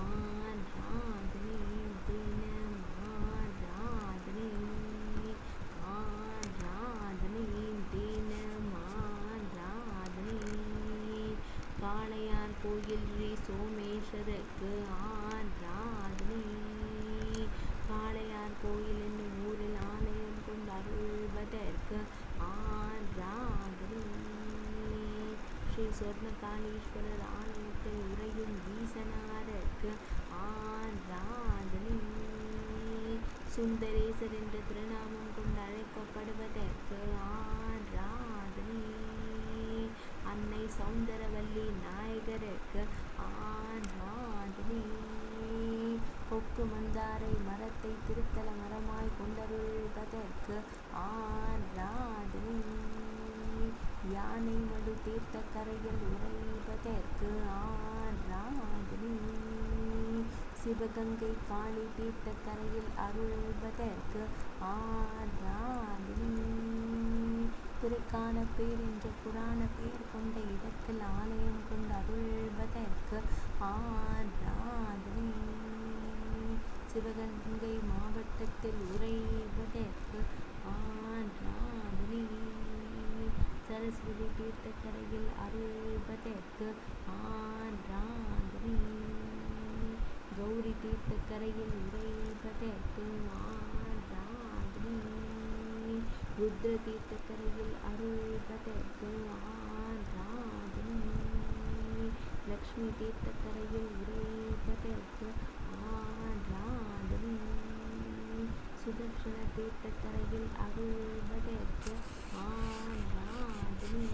ஆராதனை தினம் ஆராதனை ஆராதனை தினம் ஆராதனை காளையார் கோயில் ஸ்ரீ சோமேஸ்வருக்கு ஆராதனை காளையார் கோயில் என்னும் ஊரில் ஆலயம் கொண்டு அருள்வதற்கு ஆராதனை ஸ்ரீ சொர்ணகாளீஸ்வரர் ஆலயத்தில் உறையும் ஈசனாருக்கு ஆராதனை சுந்தரேசர் என்ற திருநாமம் கொண்டு அழைக்கப்படுவதற்கு ஆராதனை அன்னை சௌந்தரவல்லி நாயகருக்கு ஆராதனை கொக்கு மந்தாரை மரத்தை திருத்தல மரமாய் கொண்டருள்வதற்கு ஆராதனை யானை மடு தீர்த்த கரையில் உறைவதற்கு ஆராதனை சிவகங்கை காளி தீர்த்த கரையில் அருள்வதற்கு ஆராதனை திரைக்கான பேர் என்ற புராண பேர் கொண்ட இடத்தில் ஆலயம் கொண்டு அருள்வதற்கு ஆராதனை சிவகங்கை மாவட்டத்தில் உறைவதற்கு ஆராதனை சரஸ்வதி தீர்த்தக்கரையில் அருள்வதற்கு ஆராதனை கௌரி தீர்த்தக்கரையில் உறைவதற்கு ஆராதனை ருத்ர தீர்த்தக்கரையில் அருள்வதற்கு ஆராதனை லக்ஷ்மி தீர்த்தக்கரையில் உறைவதற்கு ஆராதனை சுதர்சன தீர்த்தக்கரையில் அருள்வதற்கு ஆராதனை